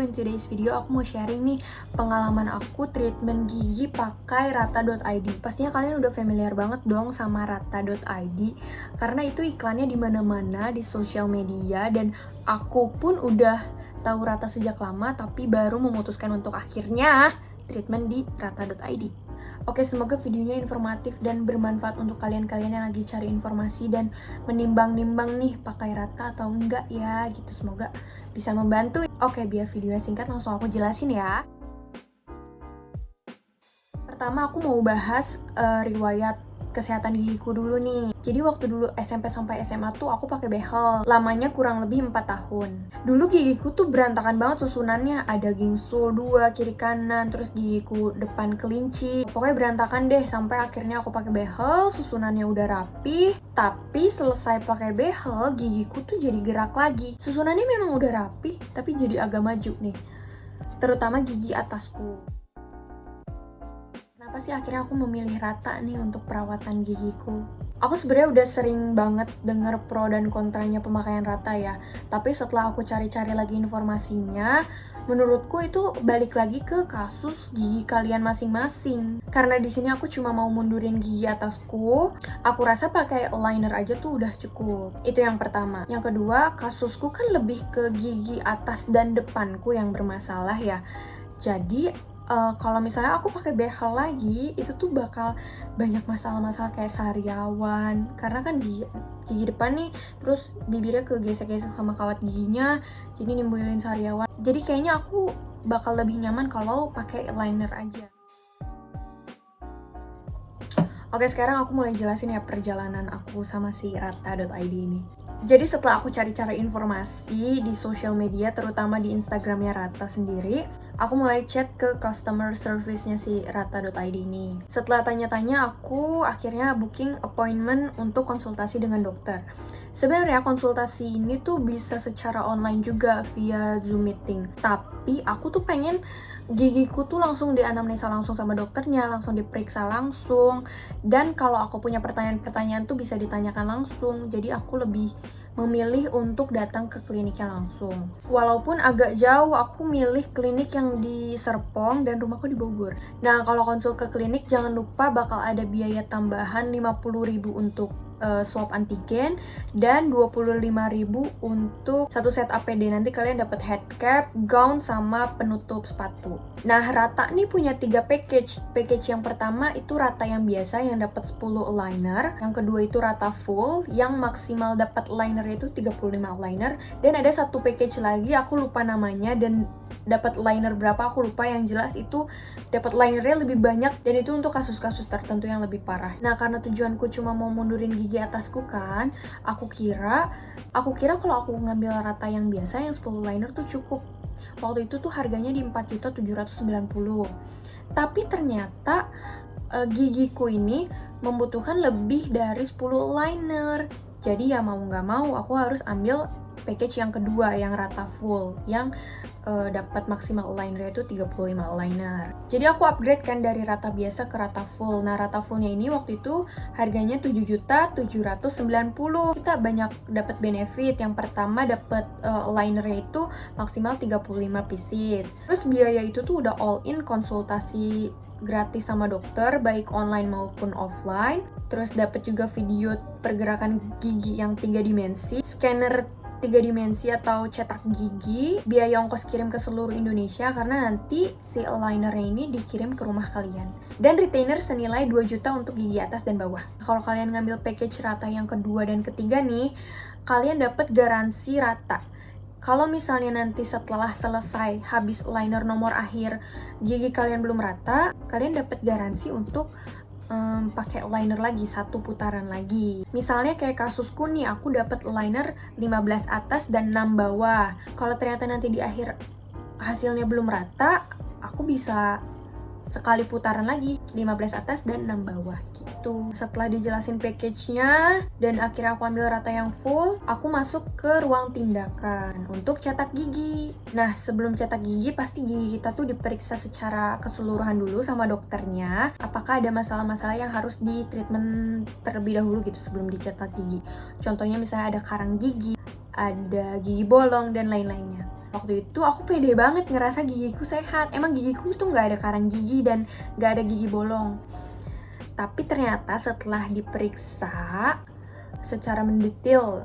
in today's video aku mau sharing nih pengalaman aku treatment gigi pakai Rata.id. Pastinya kalian udah familiar banget dong sama Rata.id karena itu iklannya di mana-mana di sosial media, dan aku pun udah tahu Rata sejak lama tapi baru memutuskan untuk akhirnya treatment di Rata.id. Oke, semoga videonya informatif dan bermanfaat untuk kalian-kalian yang lagi cari informasi dan menimbang-nimbang nih pakai Rata atau enggak ya gitu. Semoga bisa membantu. Oke, biar videonya singkat langsung aku jelasin ya. Pertama aku mau bahas riwayat kesehatan gigiku dulu nih. Jadi waktu dulu SMP sampai SMA tuh aku pakai behel. Lamanya kurang lebih 4 tahun. Dulu gigiku tuh berantakan banget susunannya. Ada gingsul 2 kiri kanan, terus gigiku depan kelinci. Pokoknya berantakan deh sampai akhirnya aku pakai behel, susunannya udah rapi. Tapi selesai pakai behel, gigiku tuh jadi gerak lagi. Susunannya memang udah rapi, tapi jadi agak maju nih. Terutama gigi atasku. Kenapa sih akhirnya aku memilih Rata nih untuk perawatan gigiku? Aku sebenarnya udah sering banget denger pro dan kontranya pemakaian Rata ya. Tapi setelah aku cari-cari lagi informasinya, menurutku itu balik lagi ke kasus gigi kalian masing-masing. Karena di sini aku cuma mau mundurin gigi atasku, aku rasa pakai liner aja tuh udah cukup. Itu yang pertama. Yang kedua, kasusku kan lebih ke gigi atas dan depanku yang bermasalah ya. Jadi kalau misalnya aku pakai behel lagi, itu tuh bakal banyak masalah-masalah kayak sariawan. Karena kan gigi depan nih, terus bibirnya kegesek-gesek sama kawat giginya, jadi nimbulin sariawan. Jadi kayaknya aku bakal lebih nyaman kalau pakai liner aja. Oke, sekarang aku mulai jelasin ya perjalanan aku sama si Rata.id ini. Jadi setelah aku cari-cari informasi di sosial media, terutama di Instagramnya Rata sendiri, aku mulai chat ke customer service-nya si Rata.id ini. Setelah tanya-tanya, aku akhirnya booking appointment untuk konsultasi dengan dokter. Sebenarnya konsultasi ini tuh bisa secara online juga via Zoom meeting. Tapi aku tuh pengen gigiku tuh langsung dianamnesa langsung sama dokternya, langsung diperiksa langsung. Dan kalau aku punya pertanyaan-pertanyaan tuh bisa ditanyakan langsung. Jadi aku lebih memilih untuk datang ke kliniknya langsung. Walaupun agak jauh, aku milih klinik yang di Serpong dan rumahku di Bogor. Nah, kalau konsul ke klinik jangan lupa bakal ada biaya tambahan 50.000 untuk swab antigen dan 25.000 untuk satu set APD. Nanti kalian dapat head cap, gown, sama penutup sepatu. Nah, Rata nih punya 3 package. Package yang pertama itu Rata yang biasa yang dapat 10 aligner. Yang kedua itu Rata full yang maksimal dapat aligner itu 35 aligner. Dan ada satu package lagi aku lupa namanya dan dapat liner berapa aku lupa, yang jelas itu dapat linernya lebih banyak dan itu untuk kasus-kasus tertentu yang lebih parah. Nah, karena tujuanku cuma mau mundurin gigi atasku kan, aku kira kalau aku ngambil Rata yang biasa yang 10 liner tuh cukup. Waktu itu tuh harganya di 4.790.000. Tapi ternyata gigiku ini membutuhkan lebih dari 10 liner. Jadi ya mau nggak mau aku harus ambil package yang kedua yang Rata full yang dapat maksimal liner itu 35 liner. Jadi aku upgrade kan dari Rata biasa ke Rata full. Nah, Rata fullnya ini waktu itu harganya 7.790.000. Kita banyak dapat benefit. Yang pertama dapat linernya itu maksimal 35 pieces. Terus biaya itu tuh udah all in konsultasi gratis sama dokter baik online maupun offline. Terus dapat juga video pergerakan gigi yang 3 dimensi, scanner 3 dimensi atau cetak gigi, biaya ongkos kirim ke seluruh Indonesia karena nanti si alignernya ini dikirim ke rumah kalian. Dan retainer senilai 2 juta untuk gigi atas dan bawah. Kalau kalian ngambil package Rata yang kedua dan ketiga nih, kalian dapat garansi Rata. Kalau misalnya nanti setelah selesai habis liner nomor akhir gigi kalian belum rata, kalian dapat garansi untuk pakai liner lagi, 1 putaran lagi. Misalnya kayak kasusku nih, aku dapat liner 15 atas dan 6 bawah. Kalau ternyata nanti di akhir hasilnya belum rata, aku bisa sekali putaran lagi, 15 atas dan 6 bawah gitu. Setelah dijelasin package-nya dan akhirnya aku ambil Rata yang full, aku masuk ke ruang tindakan untuk cetak gigi. Nah, sebelum cetak gigi pasti gigi kita tuh diperiksa secara keseluruhan dulu sama dokternya, apakah ada masalah-masalah yang harus di treatment terlebih dahulu gitu sebelum dicetak gigi. Contohnya misalnya ada karang gigi, ada gigi bolong dan lain-lainnya. Waktu itu aku pede banget ngerasa gigiku sehat. Emang gigiku tuh nggak ada karang gigi dan nggak ada gigi bolong. Tapi ternyata setelah diperiksa secara mendetail,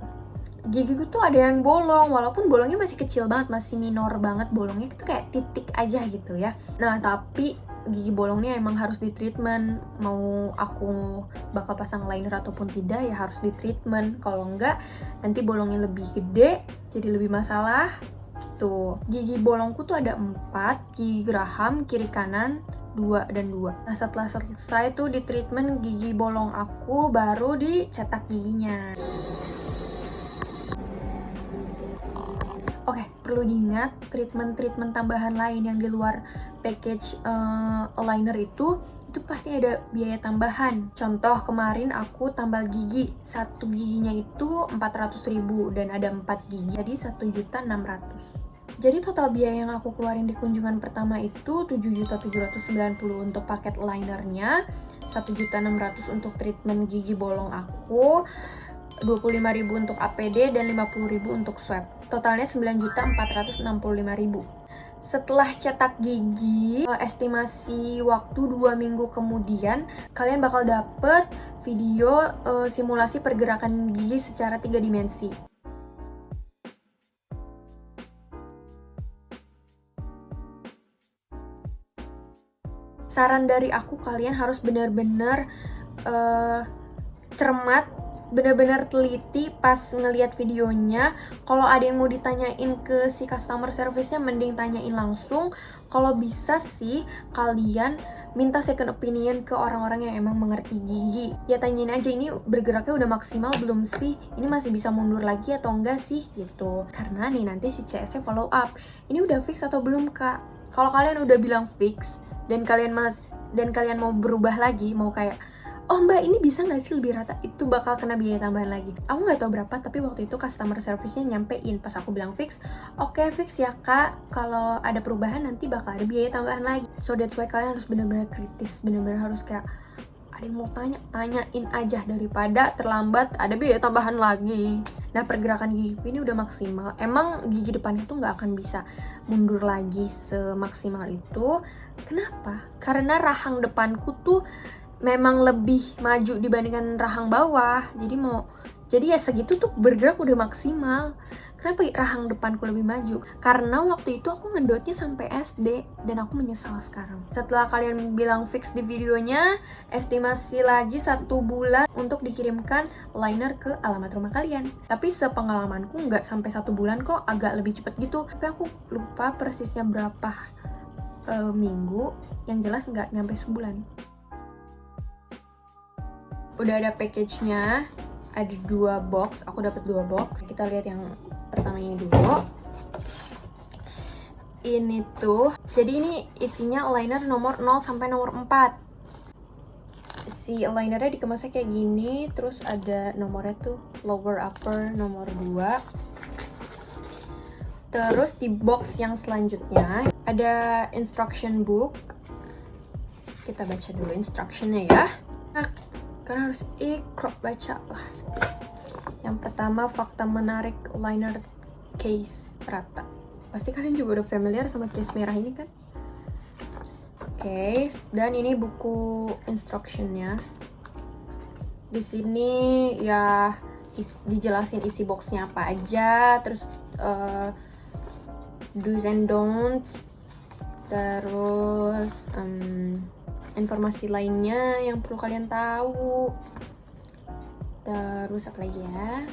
gigiku tuh ada yang bolong, walaupun bolongnya masih kecil banget, masih minor banget bolongnya, itu kayak titik aja gitu ya. Nah tapi gigi bolongnya emang harus di treatment. Mau aku bakal pasang liner ataupun tidak ya harus di treatment. Kalau enggak nanti bolongnya lebih gede, jadi lebih masalah gitu. Gigi bolongku tuh ada 4, gigi geraham, kiri kanan, 2 dan 2. Nah setelah selesai tuh di treatment gigi bolong aku, baru dicetak giginya. Oke, perlu diingat treatment tambahan lain yang di luar package aligner itu pasti ada biaya tambahan. Contoh kemarin aku tambal gigi, satu giginya itu 400.000 dan ada 4 gigi, jadi 1.600.000. Jadi total biaya yang aku keluarin di kunjungan pertama itu 7.790 untuk paket linernya, 1.600.000 untuk treatment gigi bolong aku, 25.000 untuk APD dan 50.000 untuk swab. Totalnya 9.465.000. Setelah cetak gigi, estimasi waktu 2 minggu kemudian, kalian bakal dapet video simulasi pergerakan gigi secara 3 dimensi. Saran dari aku, kalian harus benar-benar cermat, benar-benar teliti pas ngelihat videonya. Kalau ada yang mau ditanyain ke si customer service-nya, mending tanyain langsung. Kalau bisa sih kalian minta second opinion ke orang-orang yang emang mengerti gigi. Ya tanyain aja, ini bergeraknya udah maksimal belum sih? Ini masih bisa mundur lagi atau enggak sih? Gitu. Karena nih nanti si CS-nya follow up. Ini udah fix atau belum, Kak? Kalau kalian udah bilang fix dan kalian mau berubah lagi, mau kayak, oh mbak ini bisa nggak sih lebih rata, itu bakal kena biaya tambahan lagi. Aku nggak tahu berapa, tapi waktu itu customer service-nya nyampein pas aku bilang fix. Oke, fix ya kak, kalau ada perubahan nanti bakal ada biaya tambahan lagi. So that's why kalian harus benar-benar kritis, benar-benar harus kayak, ada yang mau tanyain aja daripada terlambat ada biaya tambahan lagi. Nah pergerakan gigiku ini udah maksimal. Emang gigi depannya tuh nggak akan bisa mundur lagi semaksimal itu. Kenapa? Karena rahang depanku tuh memang lebih maju dibandingkan rahang bawah. Jadi ya segitu tuh bergerak udah maksimal. Kenapa rahang depanku lebih maju? Karena waktu itu aku ngedotnya sampai SD dan aku menyesal sekarang. Setelah kalian bilang fix di videonya, estimasi lagi 1 bulan untuk dikirimkan liner ke alamat rumah kalian. Tapi sepengalamanku nggak sampai 1 bulan kok, agak lebih cepet gitu. Tapi aku lupa persisnya berapa minggu, yang jelas nggak nyampe sebulan. Udah ada package-nya, ada 2 box, aku dapat 2 box. Kita lihat yang pertamanya dulu. Ini tuh, jadi ini isinya aligner nomor 0 sampai nomor 4. Si alignernya dikemasnya kayak gini, terus ada nomornya tuh lower upper nomor 2. Terus di box yang selanjutnya ada instruction book. Kita baca dulu instructionnya ya. Nah, karena harus baca lah. Yang pertama, fakta menarik liner case rata. Pasti kalian juga udah familiar sama case merah ini kan? Oke, dan ini buku instructionnya. Di sini ya dijelasin isi boxnya apa aja, terus do's and don'ts, terus informasi lainnya yang perlu kalian tahu. Terus apa lagi ya?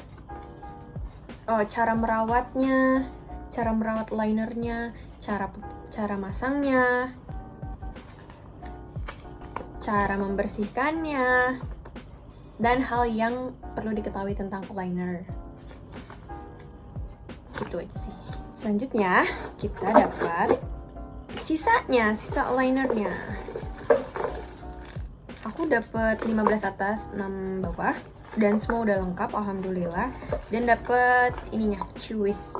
Oh, cara merawatnya, cara merawat linernya, cara masangnya, cara membersihkannya, dan hal yang perlu diketahui tentang liner. Gitu aja sih. Selanjutnya kita dapat sisa linernya. Aku dapat 15 atas, 6 bawah, dan semua udah lengkap alhamdulillah. Dan dapat ininya, Chewis,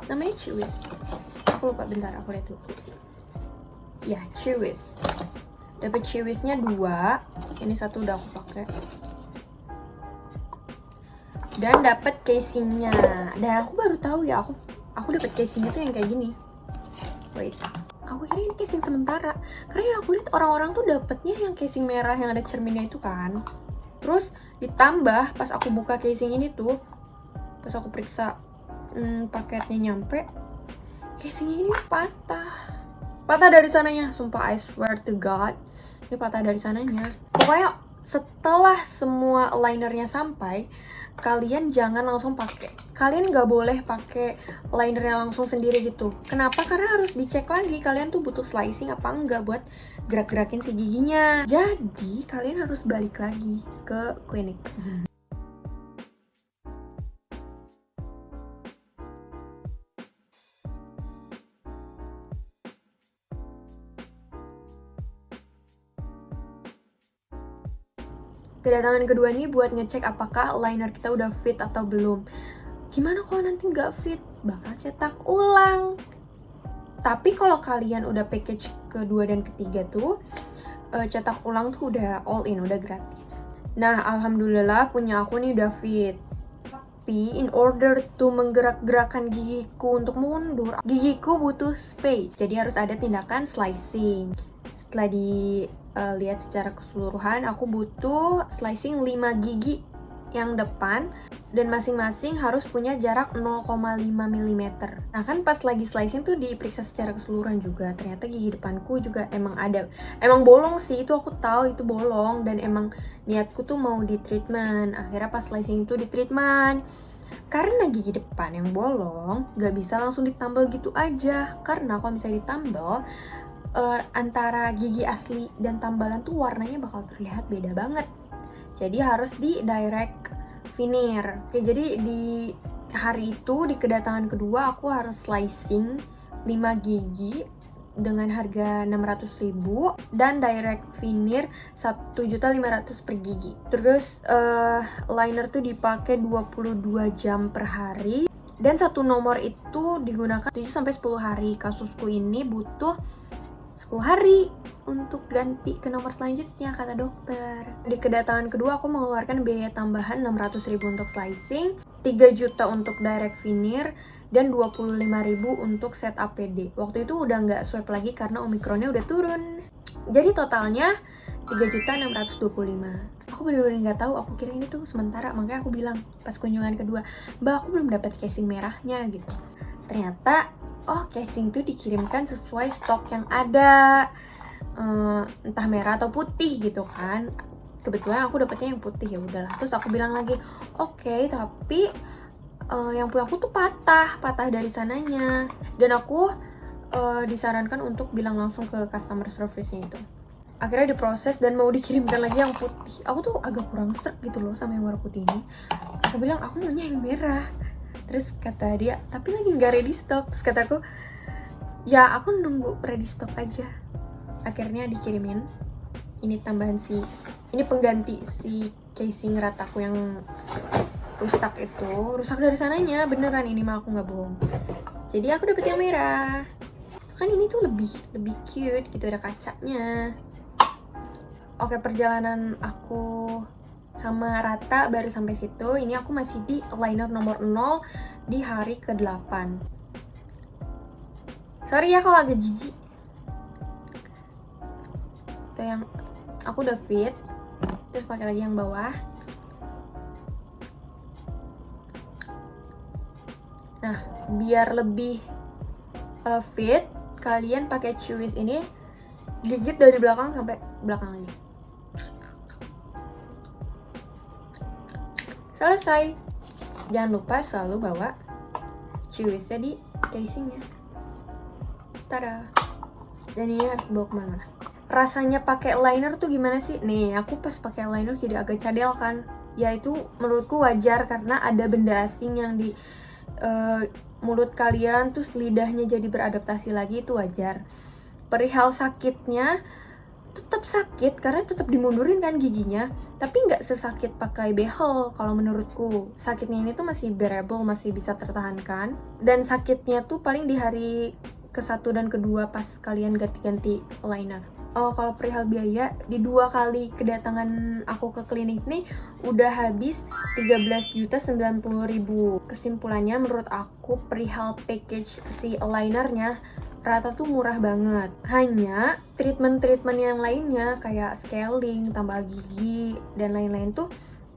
namanya Chewis. Aku lupa, bentar aku lihat dulu. Ya, Chewis. Dapat Chewisnya 2, ini 1 udah aku pakai. Dan dapat casingnya. Dan aku baru tahu ya, aku aku dapet casingnya tuh yang kayak gini. Wait, aku kira ini casing sementara, karena yang aku lihat orang-orang tuh dapetnya yang casing merah yang ada cerminnya itu kan. Terus ditambah pas aku buka casing ini tuh, pas aku periksa paketnya nyampe, casing ini patah dari sananya. Sumpah, I swear to God, ini patah dari sananya. Pokoknya setelah semua linernya sampai, kalian jangan langsung pakai. Kalian nggak boleh pakai linernya langsung sendiri gitu. Kenapa? Karena harus dicek lagi kalian tuh butuh slicing apa enggak buat gerak-gerakin si giginya. Jadi kalian harus balik lagi ke klinik. Kedatangan kedua nih buat ngecek apakah liner kita udah fit atau belum. Gimana kalau nanti nggak fit? Bakal cetak ulang. Tapi kalau kalian udah package kedua dan ketiga tuh, cetak ulang tuh udah all in, udah gratis. Nah, alhamdulillah punya aku nih udah fit. Tapi in order to menggerak-gerakkan gigiku untuk mundur, gigiku butuh space. Jadi harus ada tindakan slicing. Setelah dilihat secara keseluruhan, aku butuh slicing 5 gigi yang depan dan masing-masing harus punya jarak 0,5 mm. Nah kan pas lagi slicing tuh diperiksa secara keseluruhan juga. Ternyata gigi depanku juga emang bolong sih, itu aku tahu itu bolong dan emang niatku tuh mau di treatment. Akhirnya pas slicing itu di treatment. Karena gigi depan yang bolong gak bisa langsung ditambal gitu aja. Karena kalau misalnya ditambal, antara gigi asli dan tambalan tuh warnanya bakal terlihat beda banget. Jadi harus di direct veneer. Oke, jadi di hari itu, di kedatangan kedua, aku harus slicing 5 gigi dengan harga 600.000 dan direct veneer 1.500.000 per gigi. Terus liner tuh dipakai 22 jam per hari dan satu nomor itu digunakan 7-10 hari. Kasusku ini butuh 10 hari untuk ganti ke nomor selanjutnya, kata dokter. Di kedatangan kedua aku mengeluarkan biaya tambahan 600.000 untuk slicing, 3 juta untuk direct veneer, dan 25.000 untuk set APD. Waktu itu udah nggak swab lagi karena omikronnya udah turun. Jadi totalnya 3.625.000. Aku bener-bener nggak tahu, aku kira ini tuh sementara, makanya aku bilang pas kunjungan kedua, "Mbak, aku belum dapat casing merahnya," gitu. Ternyata casing tuh dikirimkan sesuai stok yang ada, entah merah atau putih gitu kan. Kebetulan aku dapetnya yang putih, ya udahlah. Terus aku bilang lagi, "Oke, tapi yang punya aku tuh patah dari sananya." Dan aku disarankan untuk bilang langsung ke customer service-nya itu. Akhirnya diproses dan mau dikirimkan lagi yang putih. Aku tuh agak kurang srek gitu loh sama yang warna putih ini. Aku bilang aku maunya yang merah. Terus kata dia, "Tapi lagi nggak ready stock." Terus kataku, "Ya aku nunggu ready stock aja." Akhirnya dikirimin. Ini pengganti si casing rataku yang rusak itu. Rusak dari sananya, beneran, ini mah aku nggak bohong. Jadi aku dapet yang merah. Kan ini tuh lebih cute gitu, ada kacanya. Oke, perjalanan aku sama Rata baru sampai situ. Ini aku masih di liner nomor 0 di hari ke-8. Sorry ya kalau agak jijik. Itu yang aku udah fit. Terus pakai lagi yang bawah. Nah, biar lebih fit, kalian pakai Chewies ini gigit dari belakang sampai belakang lagi. Selesai. Jangan lupa selalu bawa Chewiesnya di casingnya. Tada. Dan ini harus bawa kemana? Rasanya pakai liner tuh gimana sih? Nih, aku pas pakai liner jadi agak cadel kan. Ya itu menurutku wajar karena ada benda asing yang di mulut kalian, terus lidahnya jadi beradaptasi lagi, itu wajar. Perihal sakitnya, tetap sakit karena tetap dimundurin kan giginya, tapi nggak sesakit pakai behel. Kalau menurutku sakitnya ini tuh masih bearable, masih bisa tertahankan. Dan sakitnya tuh paling di hari ke-1 dan ke-2 pas kalian ganti-ganti liner. kalau perihal biaya, di 2 kali kedatangan aku ke klinik nih udah habis 13.090.000. Kesimpulannya menurut aku perihal package si alignernya Rata tuh murah banget. Hanya treatment-treatment yang lainnya kayak scaling, tambah gigi, dan lain-lain tuh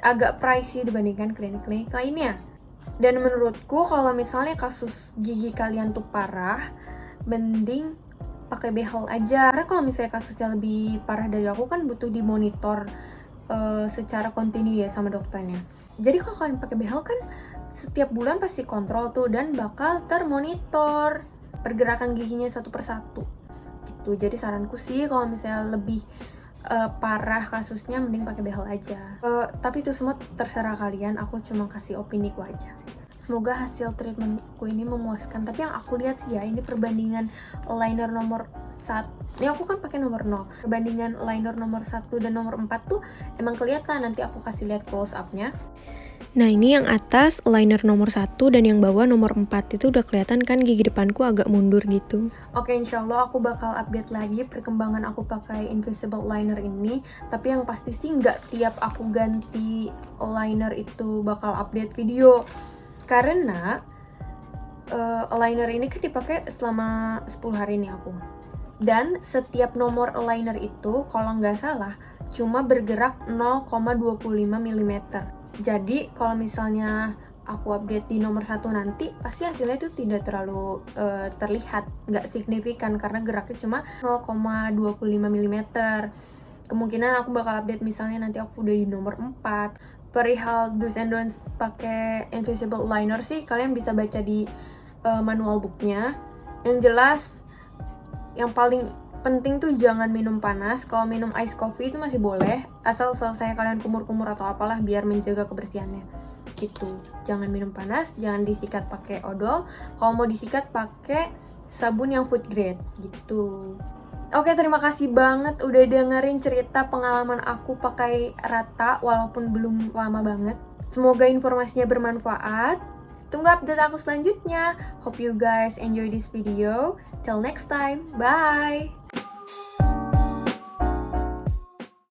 agak pricey dibandingkan klinik-klinik lainnya. Dan menurutku kalau misalnya kasus gigi kalian tuh parah, mending pakai behel aja. Karena kalau misalnya kasusnya lebih parah dari aku kan butuh dimonitor secara kontinu ya sama dokternya. Jadi kalau kalian pakai behel kan setiap bulan pasti kontrol tuh dan bakal termonitor pergerakan giginya satu persatu gitu. Jadi saranku sih kalau misalnya lebih parah kasusnya mending pakai behel aja. Tapi itu semua terserah kalian, aku cuma kasih opini ku aja. Semoga hasil treatmentku ini memuaskan. Tapi yang aku lihat sih ya, ini perbandingan liner nomor 1, ini aku kan pakai nomor 0. Perbandingan liner nomor 1 dan nomor 4 tuh emang kelihatan, nanti aku kasih lihat close up-nya. Nah ini yang atas liner nomor 1 dan yang bawah nomor 4 itu udah kelihatan kan gigi depanku agak mundur gitu. Oke, insyaallah aku bakal update lagi perkembangan aku pakai invisible liner ini. Tapi yang pasti sih nggak tiap aku ganti liner itu bakal update video. Karena liner ini kan dipakai selama 10 hari nih aku. Dan setiap nomor liner itu kalau nggak salah cuma bergerak 0,25 mm. Jadi kalau misalnya aku update di nomor 1 nanti pasti hasilnya itu tidak terlalu terlihat, nggak signifikan karena geraknya cuma 0,25 mm. Kemungkinan aku bakal update misalnya nanti aku udah di nomor 4. Perihal do's and don'ts pakai invisible liner sih kalian bisa baca di manual booknya. Yang jelas yang paling penting tuh jangan minum panas. Kalau minum ice coffee itu masih boleh, asal selesai kalian kumur-kumur atau apalah biar menjaga kebersihannya gitu. Jangan minum panas, jangan disikat pakai odol. Kalau mau disikat pakai sabun yang food grade gitu. Oke, terima kasih banget udah dengerin cerita pengalaman aku pakai Rata walaupun belum lama banget. Semoga informasinya bermanfaat. Tunggu update aku selanjutnya. Hope you guys enjoy this video. Till next time, bye!